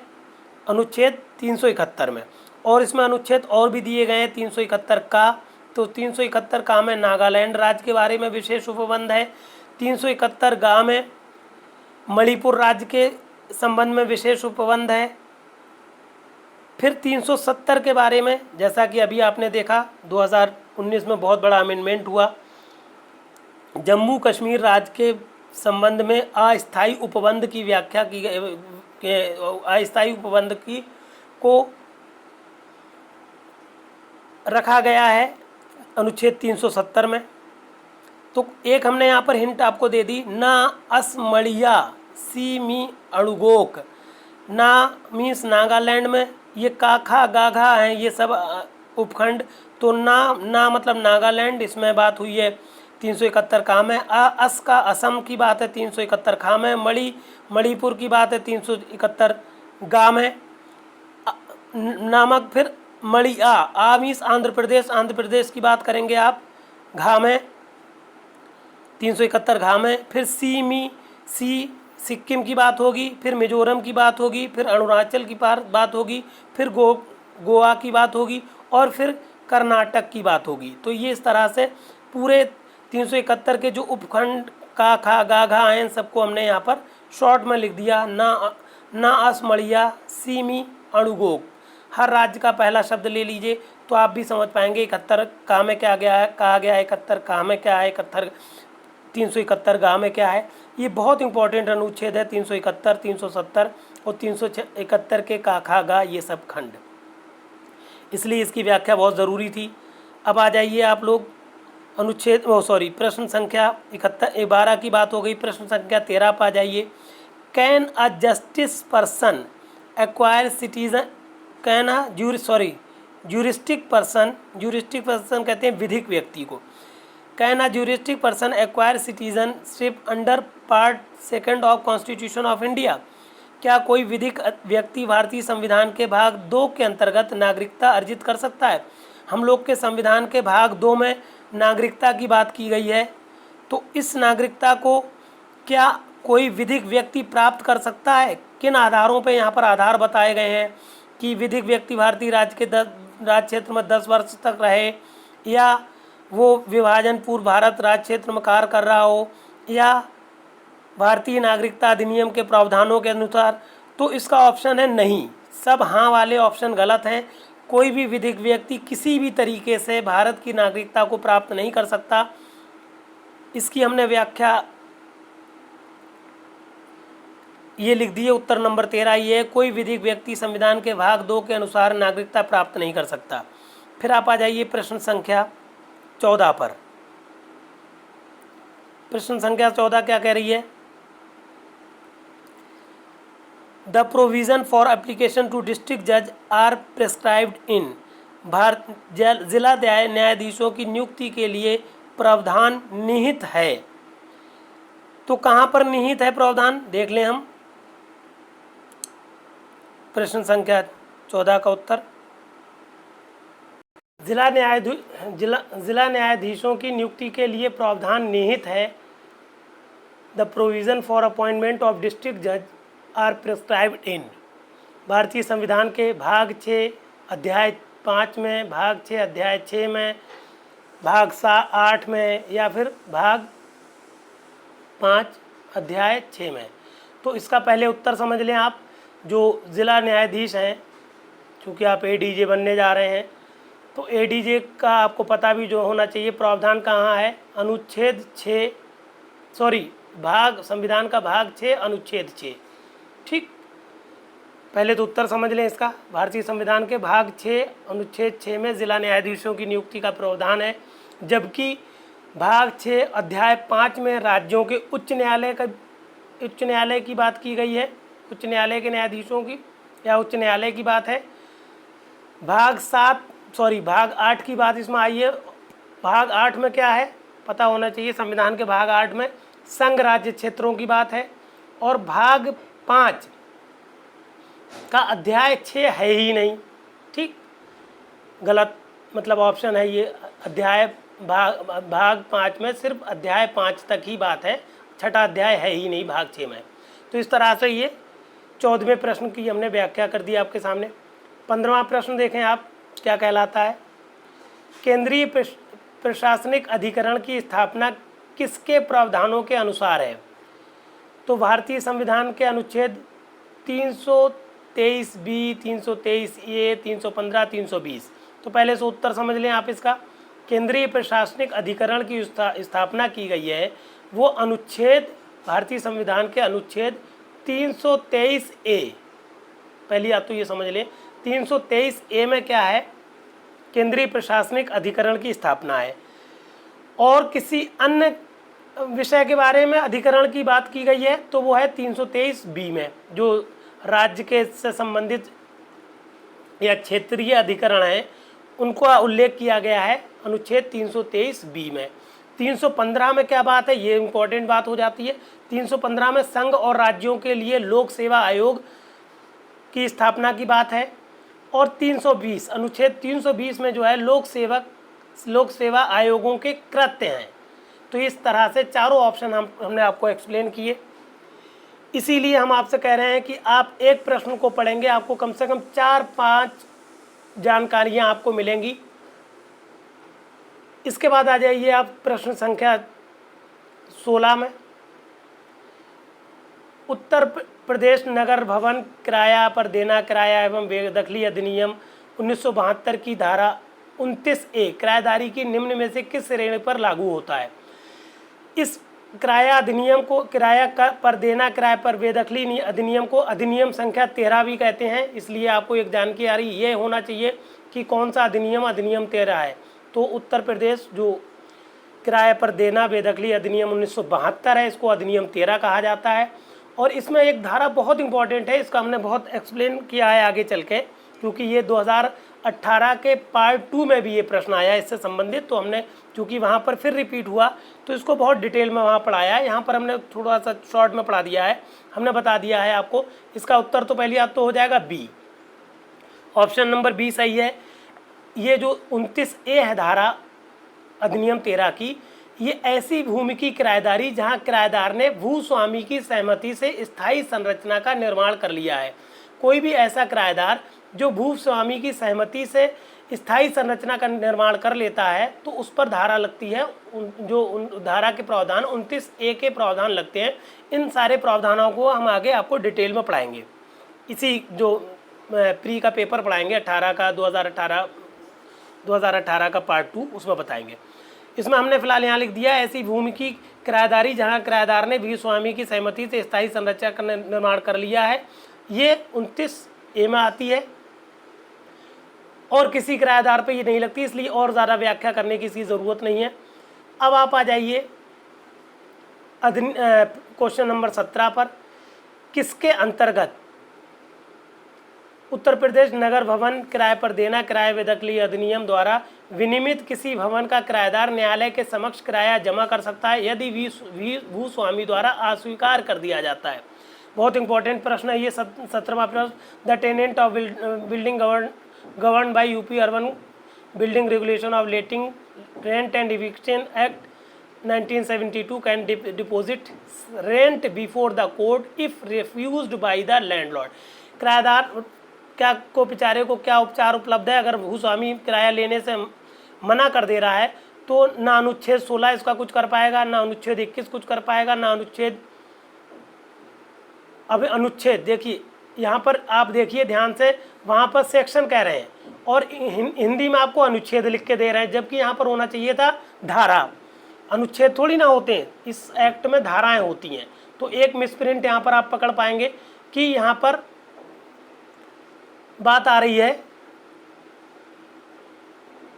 अनुच्छेद 371 में। और इसमें अनुच्छेद और भी दिए गए हैं 371 का। तो 371 का में नागालैंड राज्य के बारे में विशेष उपबंध है। 371 गा में मणिपुर राज्य के संबंध में विशेष उपबंध है। फिर 370 के बारे में, जैसा कि अभी आपने देखा 2019 में बहुत बड़ा अमेंडमेंट हुआ, जम्मू कश्मीर राज्य के संबंध में अस्थायी उपबंध की व्याख्या की गई। अस्थायी उपबंध को रखा गया है अनुच्छेद 370 में। तो एक हमने यहाँ पर हिंट आपको दे दी, ना असमड़िया सी मी अड़ुगोक। ना मीन्स नागालैंड में ये काखा गाघा हैं, ये सब उपखंड। तो ना मतलब नागालैंड, इसमें बात हुई है 371 का में। अस का असम की बात है 371 खा में। मणिपुर की बात है 371 गा में। नामक फिर आ मीन्स आंध्र प्रदेश की बात करेंगे आप, घा में 371 घा में। फिर सी सिक्किम की बात होगी, फिर मिजोरम की बात होगी, फिर अरुणाचल की बात होगी, फिर गोवा की बात होगी, और फिर कर्नाटक की बात होगी। तो ये इस तरह से पूरे 371 के जो उपखंड का खा गा घा हैं सबको हमने यहाँ पर शॉर्ट में लिख दिया। ना असमड़िया सीमी अणुगोक। हर राज्य का पहला शब्द ले लीजिए तो आप भी समझ पाएंगे 71 का में क्या कहा गया है, 71 का में क्या है, 371 गा में क्या है। ये बहुत इंपॉर्टेंट अनुच्छेद है 371, 370 और 371 के का खा गा, ये सब खंड, इसलिए इसकी व्याख्या बहुत ज़रूरी थी। अब आ जाइए आप लोग प्रश्न संख्या 12 की बात हो गई। प्रश्न संख्या 13 पर आ जाइए। Can a justice person acquire citizen juristic person कहते हैं विधिक व्यक्ति को। Can a juristic person acquire citizenship under part 2 of constitution of India. क्या कोई विधिक व्यक्ति भारतीय संविधान के भाग 2 के अंतर्गत नागरिकता अर्जित कर सकता है? हम लोग के संविधान के भाग 2 में नागरिकता की बात की गई है। तो इस नागरिकता को क्या कोई विधिक व्यक्ति प्राप्त कर सकता है। किन आधारों पे यहाँ पर आधार बताए गए हैं कि विधिक व्यक्ति भारतीय राज्य क्षेत्र में 10 वर्ष तक रहे, या वो विभाजन पूर्व भारत राज्य क्षेत्र में कार्य कर रहा हो, या भारतीय नागरिकता अधिनियम के प्रावधानों के अनुसार। तो इसका ऑप्शन है नहीं, सब हाँ वाले ऑप्शन गलत हैं। कोई भी विधिक व्यक्ति किसी भी तरीके से भारत की नागरिकता को प्राप्त नहीं कर सकता। इसकी हमने व्याख्या ये लिख दी है, उत्तर नंबर 13 ये है, कोई विधिक व्यक्ति संविधान के भाग 2 के अनुसार नागरिकता प्राप्त नहीं कर सकता। फिर आप आ जाइए प्रश्न संख्या 14 पर। प्रश्न संख्या 14 क्या कह रही है? The provision for application to district जज आर प्रेस्क्राइब्ड इन। जिला न्यायाधीशों की नियुक्ति के लिए प्रावधान निहित है। तो कहाँ पर निहित है प्रावधान, देख लें हम। प्रश्न संख्या 14 का उत्तर, जिला न्यायाधीशों की नियुक्ति के लिए प्रावधान निहित है। The provision for appointment of district जज आर प्रिस्क्राइब्ड इन। भारतीय संविधान के भाग 6 अध्याय 5 में, भाग 6 अध्याय 6 में, भाग 8 में, या फिर भाग 5 अध्याय 6 में। तो इसका पहले उत्तर समझ लें आप। जो ज़िला न्यायाधीश हैं, चूँकि आप एडीजे बनने जा रहे हैं, तो एडीजे का आपको पता भी जो होना चाहिए प्रावधान कहाँ है, अनुच्छेद 6 भाग संविधान का भाग 6 अनुच्छेद 6। ठीक, पहले तो उत्तर समझ लें इसका। भारतीय संविधान के भाग 6 अनुच्छेद 6 में जिला न्यायाधीशों की नियुक्ति का प्रावधान है, जबकि भाग 6 अध्याय 5 में राज्यों के उच्च न्यायालय की बात की गई है, उच्च न्यायालय के न्यायाधीशों की या उच्च न्यायालय की बात है। भाग 8 की बात इसमें आई है। भाग 8 में क्या है पता होना चाहिए, संविधान के भाग 8 में संघ राज्य क्षेत्रों की बात है, और भाग 5 का अध्याय 6 है ही नहीं। ठीक, गलत, मतलब ऑप्शन है ये, अध्याय भाग 5 में सिर्फ अध्याय 5 तक ही बात है, छठा अध्याय है ही नहीं भाग 6 में। तो इस तरह से ये 14वें प्रश्न की हमने व्याख्या कर दी आपके सामने। 15वां प्रश्न देखें आप क्या कहलाता है। केंद्रीय प्रशासनिक अधिकरण की स्थापना किसके प्रावधानों के अनुसार है? तो भारतीय संविधान के अनुच्छेद 323B, 323A, 315, 320। तो पहले से उत्तर समझ लें आप इसका। केंद्रीय प्रशासनिक अधिकरण की स्थापना की गई है, वो अनुच्छेद, भारतीय संविधान के अनुच्छेद 323A। पहली बात तो ये समझ लें, 323A में क्या है, केंद्रीय प्रशासनिक अधिकरण की स्थापना है। और किसी अन्य विषय के बारे में अधिकरण की बात की गई है तो वो है 323B में, जो राज्य के से संबंधित या क्षेत्रीय अधिकरण है उनको उल्लेख किया गया है अनुच्छेद 323B में। 315 में क्या बात है, ये इम्पोर्टेंट बात हो जाती है। 315 में संघ और राज्यों के लिए लोक सेवा आयोग की स्थापना की बात है। और 320 अनुच्छेद 320 में जो है लोक सेवा आयोगों के कृत्य हैं। तो इस तरह से चारों ऑप्शन हमने आपको एक्सप्लेन किए। इसीलिए हम आपसे कह रहे हैं कि आप एक प्रश्न को पढ़ेंगे, आपको कम से कम 4-5 जानकारियां आपको मिलेंगी। इसके बाद आ जाइए आप प्रश्न संख्या 16 में। उत्तर प्रदेश नगर भवन किराया पर देना किराया एवं बेदखली अधिनियम 1972 की धारा 29A किराएदारी की निम्न में से किस श्रेणी पर लागू होता है? इस किराया अधिनियम को किराया पर देना किराए पर बेदखली अधिनियम को अधिनियम संख्या 13 भी कहते हैं। इसलिए आपको एक जानकारी ये होना चाहिए कि कौन सा अधिनियम 13 है। तो उत्तर प्रदेश जो किराए पर देना बेदखली अधिनियम 1972 है, इसको अधिनियम 13 कहा जाता है। और इसमें एक धारा बहुत इंपॉर्टेंट है, इसका हमने बहुत एक्सप्लेन किया है आगे चल के, क्योंकि ये 2018 के पार्ट 2 में भी ये प्रश्न आया इससे संबंधित। तो हमने चूँकि वहाँ पर फिर रिपीट हुआ तो इसको बहुत डिटेल में वहाँ पढ़ाया है। यहाँ पर हमने थोड़ा सा शॉर्ट में पढ़ा दिया है, हमने बता दिया है आपको। इसका उत्तर तो पहली बात तो हो जाएगा बी, ऑप्शन नंबर बी सही है। ये जो 29A है धारा अधिनियम 13 की, ये ऐसी भूमि की किराएदारी जहां किराएदार ने भूस्वामी की सहमति से स्थायी संरचना का निर्माण कर लिया है। कोई भी ऐसा किराएदार जो भूस्वामी की सहमति से स्थायी संरचना का निर्माण कर लेता है तो उस पर धारा लगती है। धारा के प्रावधान 29A के प्रावधान लगते हैं। इन सारे प्रावधानों को हम आगे आपको डिटेल में पढ़ाएंगे। इसी जो प्री का पेपर पढ़ाएंगे 18 का 2018 का पार्ट 2, उसमें बताएंगे। इसमें हमने फिलहाल यहाँ लिख दिया ऐसी भूमि की किराएदारी जहाँ किराएदार ने भूस्वामी की सहमति से स्थायी संरचना का निर्माण कर लिया है। ये 29A में आती है और किसी किराएदार पे ये नहीं लगती, इसलिए और ज़्यादा व्याख्या करने की इसकी ज़रूरत नहीं है। अब आप आ जाइए क्वेश्चन नंबर 17 पर। किसके अंतर्गत उत्तर प्रदेश नगर भवन किराए पर देना किराए बेदखली अधिनियम द्वारा विनियमित किसी भवन का किराएदार न्यायालय के समक्ष किराया जमा कर सकता है यदि भूस्वामी द्वारा अस्वीकार कर दिया जाता है? बहुत इंपॉर्टेंट प्रश्न है ये 17वां प्रश्न। The tenant of building governed by UP Urban Building Regulation of Letting Rent and Eviction Act 1972 can deposit rent before the court if refused by the landlord। किराएदार को बेचारे को क्या उपचार उपलब्ध है अगर भूस्वामी किराया लेने से मना कर दे रहा है? तो ना अनुच्छेद 16 इसका कुछ कर पाएगा, ना अनुच्छेद 21 कुछ कर पाएगा, ना अनुच्छेद देखिए यहाँ पर आप देखिए ध्यान से, वहाँ पर सेक्शन कह रहे हैं और हिंदी में आपको अनुच्छेद लिख के दे रहे हैं, जबकि यहाँ पर होना चाहिए था धारा। अनुच्छेद थोड़ी ना होते हैं, इस एक्ट में धाराएं होती हैं। तो एक मिसप्रिंट यहाँ पर आप पकड़ पाएंगे कि यहाँ पर बात आ रही है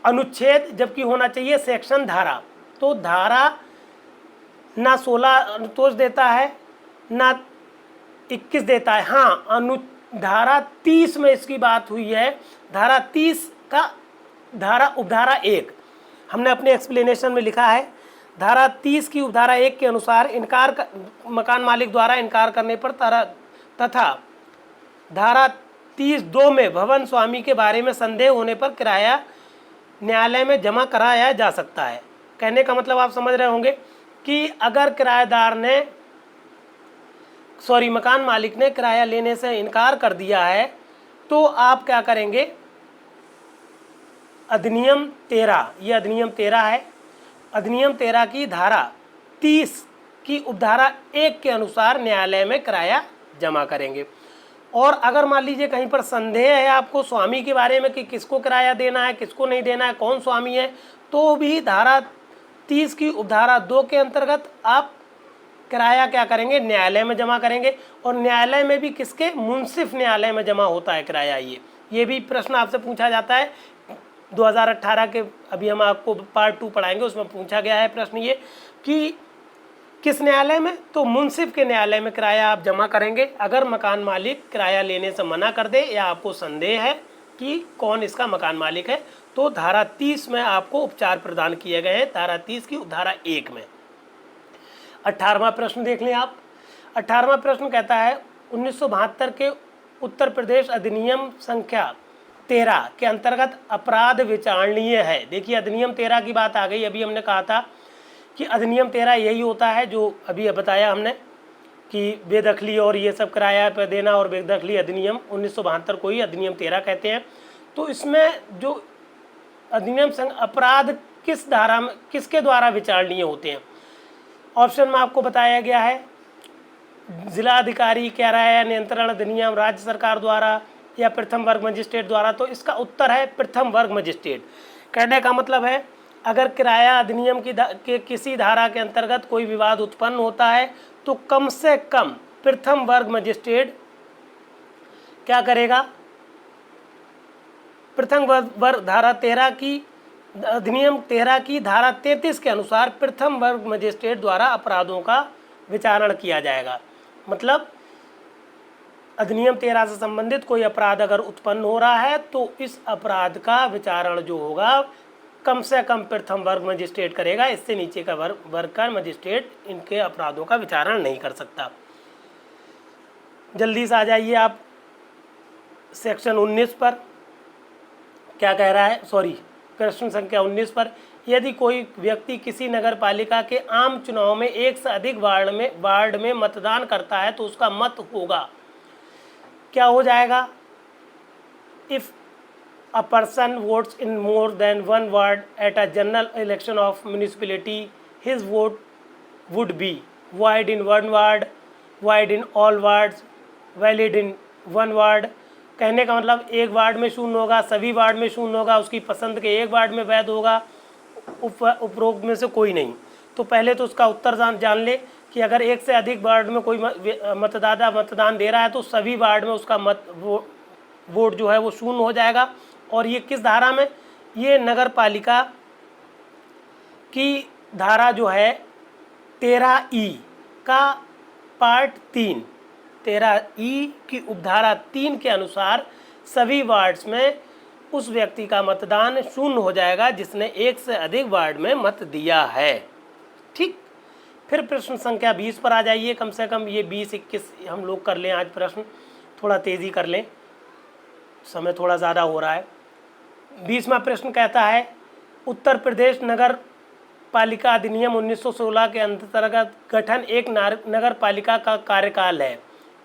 अनुच्छेद, जबकि होना चाहिए सेक्शन धारा। तो धारा ना 16 अनुतोष देता है ना 21 देता है। हाँ, धारा 30 में इसकी बात हुई है। धारा 30 का उपधारा 1 हमने अपने एक्सप्लेनेशन में लिखा है। धारा 30 की उपधारा 1 के अनुसार मकान मालिक द्वारा इनकार करने पर तथा धारा 30(2) में भवन स्वामी के बारे में संदेह होने पर किराया न्यायालय में जमा कराया जा सकता है। कहने का मतलब आप समझ रहे होंगे कि अगर किराएदार ने मकान मालिक ने किराया लेने से इनकार कर दिया है तो आप क्या करेंगे? अधिनियम 13, ये अधिनियम 13 है। अधिनियम 13 की धारा 30 की उपधारा 1 के अनुसार न्यायालय में किराया जमा करेंगे। और अगर मान लीजिए कहीं पर संदेह है आपको स्वामी के बारे में कि किसको किराया देना है, किसको नहीं देना है, कौन स्वामी है, तो भी धारा 30 की उपधारा 2 के अंतर्गत आप किराया क्या करेंगे? न्यायालय में जमा करेंगे। और न्यायालय में भी किसके? मुंसिफ न्यायालय में जमा होता है किराया। ये भी प्रश्न आपसे पूछा जाता है 2018 के, अभी हम आपको पार्ट 2 पढ़ाएंगे, उसमें पूछा गया है प्रश्न ये कि किस न्यायालय में? तो मुंसिफ के न्यायालय में किराया आप जमा करेंगे अगर मकान मालिक किराया लेने से मना कर दे या आपको संदेह है कि कौन इसका मकान मालिक है। तो धारा 30 में आपको उपचार प्रदान किए गए हैं, धारा 30 की उपधारा 1 में। 18वां प्रश्न देख लें आप। 18वां प्रश्न कहता है 1972 के उत्तर प्रदेश अधिनियम संख्या 13 के अंतर्गत अपराध विचारणीय है। देखिए अधिनियम 13 की बात आ गई। अभी हमने कहा था कि अधिनियम 13 यही होता है जो अभी बताया हमने कि बेदखली और ये सब किराया पर देना और बेदखली अधिनियम 1972 को ही अधिनियम 13 कहते हैं। तो इसमें जो अधिनियम अपराध किस धारा में किसके द्वारा विचारणीय होते हैं? ऑप्शन में आपको बताया गया है जिला अधिकारी किराया नियंत्रण अधिनियम राज्य सरकार द्वारा या प्रथम वर्ग मजिस्ट्रेट द्वारा। तो इसका उत्तर है प्रथम वर्ग मजिस्ट्रेट। कहने का मतलब है अगर किराया अधिनियम के किसी धारा के अंतर्गत कोई विवाद उत्पन्न होता है तो कम से कम प्रथम वर्ग मजिस्ट्रेट क्या करेगा? प्रथम वर्ग धारा 13 की अधिनियम 13 की धारा 33 के अनुसार प्रथम वर्ग मजिस्ट्रेट द्वारा अपराधों का विचारण किया जाएगा। मतलब अधिनियम 13 से संबंधित कोई अपराध अगर उत्पन्न हो रहा है तो इस अपराध का विचारण जो होगा कम से कम प्रथम वर्ग मजिस्ट्रेट करेगा। इससे नीचे का वर्ग का मजिस्ट्रेट इनके अपराधों का विचारण नहीं कर सकता। जल्दी से आ जाइए आप सेक्शन 19 पर। क्या कह रहा है? प्रश्न संख्या 19 पर, यदि कोई व्यक्ति किसी नगर पालिका के आम चुनाव में एक से अधिक वार्ड में मतदान करता है तो उसका मत होगा, क्या हो जाएगा? If a person votes in more than one ward at a general election of municipality, his vote would be void in one ward, void in all wards, valid in one ward। कहने का मतलब एक ward में शून्य होगा, सभी ward में शून्य होगा, उसकी पसंद के एक वार्ड में वैध होगा, उपरोक्त में से कोई नहीं। तो पहले तो उसका उत्तर जान ले कि अगर एक से अधिक वार्ड में कोई मतदाता मतदान दे रहा है तो सभी वार्ड में उसका वोट जो है वो शून्य हो जाएगा। और ये किस धारा में? ये नगर पालिका की धारा जो है 13E का पार्ट 3, 13E की उपधारा 3 के अनुसार सभी वार्ड्स में उस व्यक्ति का मतदान शून्य हो जाएगा जिसने एक से अधिक वार्ड में मत दिया है। ठीक, फिर प्रश्न संख्या 20 पर आ जाइए। कम से कम ये 20-21 हम लोग कर लें आज प्रश्न, थोड़ा तेज़ी कर लें, समय थोड़ा ज़्यादा हो रहा है। 20वां प्रश्न कहता है, उत्तर प्रदेश नगर पालिका अधिनियम 1916 के अंतर्गत गठन एक नगर पालिका का कार्यकाल है।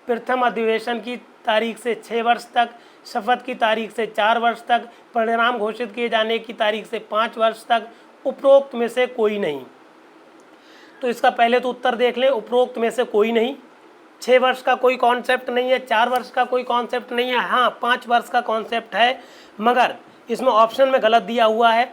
प्रथम अधिवेशन की तारीख से 6 वर्ष तक, शपथ की तारीख से 4 वर्ष तक, परिणाम घोषित किए जाने की तारीख से 5 वर्ष तक, उपरोक्त में से कोई नहीं। तो इसका पहले तो उत्तर देख लें, उपरोक्त में से कोई नहीं। 6 वर्ष का कोई कॉन्सेप्ट नहीं है, 4 वर्ष का कोई कॉन्सेप्ट नहीं है, हाँ 5 वर्ष का कॉन्सेप्ट है, मगर इसमें ऑप्शन में गलत दिया हुआ है।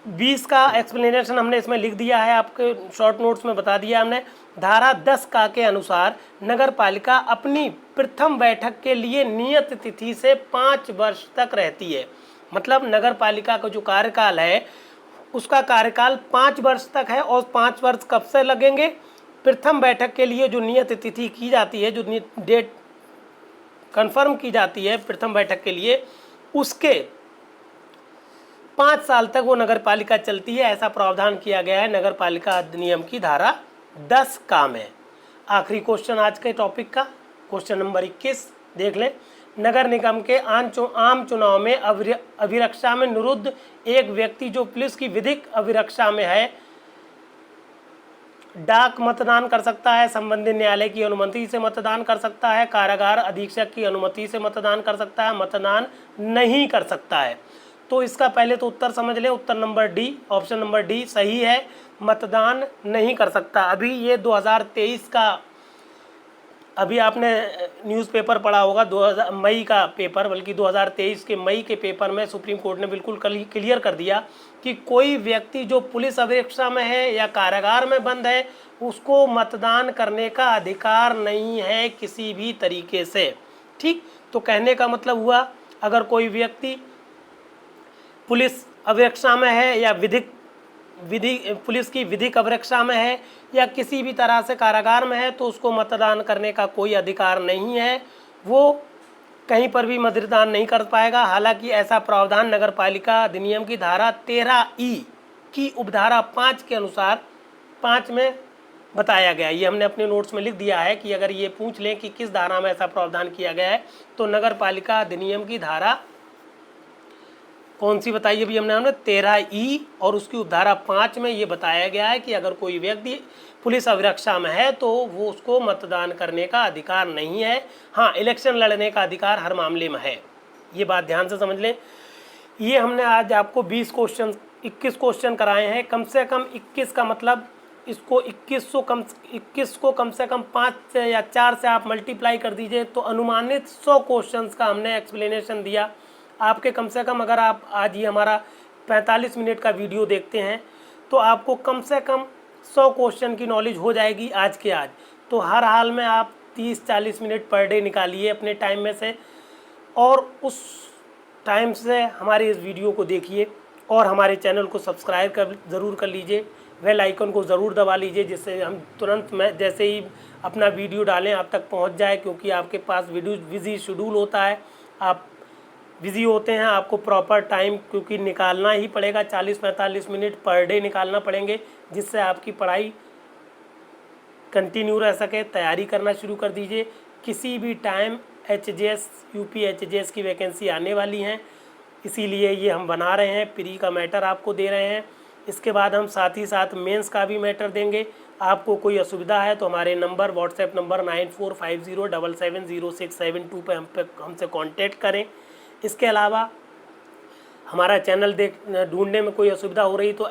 20 का एक्सप्लेनेशन हमने इसमें लिख दिया है, आपके शॉर्ट नोट्स में बता दिया हमने। धारा 10 का के अनुसार नगर पालिका अपनी प्रथम बैठक के लिए नियत तिथि से 5 वर्ष तक रहती है। मतलब नगर पालिका का जो कार्यकाल है उसका कार्यकाल 5 वर्ष तक है। और 5 वर्ष कब से लगेंगे? प्रथम बैठक के लिए जो नियत तिथि की जाती है, जो डेट कंफर्म की जाती है प्रथम बैठक के लिए, उसके 5 साल तक वो नगर पालिका चलती है। ऐसा प्रावधान किया गया है नगर पालिका अधिनियम की धारा 10 का में। आखिरी क्वेश्चन आज के टॉपिक का, क्वेश्चन नंबर 21 देख लें। नगर निगम के आम चुनाव में अभिरक्षा में निरुद्ध एक व्यक्ति जो पुलिस की विधिक अभिरक्षा में है, डाक मतदान कर सकता है, संबंधित न्यायालय की अनुमति से मतदान कर सकता है, कारागार अधीक्षक की अनुमति से मतदान कर सकता है, मतदान नहीं कर सकता है। तो इसका पहले तो उत्तर समझ लें। उत्तर number D, option number D सही है, मतदान नहीं कर सकता। अभी ये 2023 का, अभी आपने न्यूज़पेपर पढ़ा होगा 2000 मई का पेपर, बल्कि 2023 के मई के पेपर में सुप्रीम कोर्ट ने बिल्कुल क्लियर कर दिया कि कोई व्यक्ति जो पुलिस अभिरक्षा में है या कारागार में बंद है उसको मतदान करने का अधिकार नहीं है किसी भी तरीके से। ठीक, तो कहने का मतलब हुआ अगर कोई व्यक्ति पुलिस अभिरक्षा में है या पुलिस की विधिक अभिरक्षा में है या किसी भी तरह से कारागार में है तो उसको मतदान करने का कोई अधिकार नहीं है, वो कहीं पर भी मतदान नहीं कर पाएगा। हालांकि ऐसा प्रावधान नगर पालिका अधिनियम की धारा 13E की उपधारा 5 के अनुसार 5 में बताया गया। ये हमने अपने नोट्स में लिख दिया है कि अगर ये पूछ लें कि किस धारा में ऐसा प्रावधान किया गया है तो नगर पालिका अधिनियम की धारा कौन सी बताइए? अभी हमने 13E और उसकी उपधारा 5 में ये बताया गया है कि अगर कोई व्यक्ति पुलिस अभिरक्षा में है तो वो उसको मतदान करने का अधिकार नहीं है। हाँ, इलेक्शन लड़ने का अधिकार हर मामले में है। ये बात ध्यान से समझ लें। ये हमने आज आपको 21 क्वेश्चन कराए हैं। कम से कम 21 का मतलब इसको 21 को कम से कम 5 से या 4 से आप मल्टीप्लाई कर दीजिए तो अनुमानित 100 क्वेश्चन का हमने एक्सप्लेनेशन दिया। आपके कम से कम अगर आप आज ये हमारा 45 मिनट का वीडियो देखते हैं तो आपको कम से कम 100 क्वेश्चन की नॉलेज हो जाएगी आज के आज। तो हर हाल में आप 30-40 मिनट पर डे निकालिए अपने टाइम में से और उस टाइम से हमारे इस वीडियो को देखिए और हमारे चैनल को सब्सक्राइब ज़रूर कर लीजिए, बेल आइकन को ज़रूर दबा लीजिए जिससे हम तुरंत जैसे ही अपना वीडियो डालें आप तक पहुंच जाए। क्योंकि आपके पास वीडियो बिजी शेड्यूल होता है, आप बिज़ी होते हैं, आपको प्रॉपर टाइम क्योंकि निकालना ही पड़ेगा, 40-45 मिनट पर डे निकालना पड़ेंगे जिससे आपकी पढ़ाई कंटिन्यू रह सके। तैयारी करना शुरू कर दीजिए। किसी भी टाइम HJS UP HJS की वैकेंसी आने वाली हैं इसीलिए ये हम बना रहे हैं, प्री का मैटर आपको दे रहे हैं। इसके बाद हम साथ ही साथ मेंस का भी मैटर देंगे। आपको कोई असुविधा है तो हमारे नंबर व्हाट्सएप नंबर 9450770672 पे हमसे कांटेक्ट करें। इसके अलावा हमारा चैनल ढूंढने में कोई असुविधा हो रही तो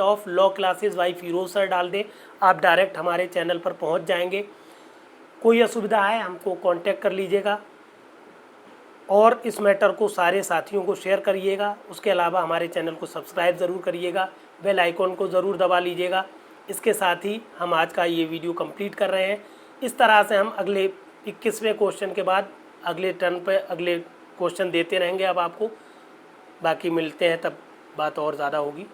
@ऑफ law classes by Firoz sir डाल दें, आप डायरेक्ट हमारे चैनल पर पहुंच जाएंगे। कोई असुविधा है हमको कांटेक्ट कर लीजिएगा और इस मैटर को सारे साथियों को शेयर करिएगा। उसके अलावा हमारे चैनल को सब्सक्राइब ज़रूर करिएगा, बेल आइकॉन को ज़रूर दबा लीजिएगा। इसके साथ ही हम आज का ये वीडियो कंप्लीट कर रहे हैं। इस तरह से हम अगले 21वें क्वेश्चन के बाद अगले टर्न पे अगले क्वेश्चन देते रहेंगे अब आपको। बाकी मिलते हैं तब बात और ज़्यादा होगी।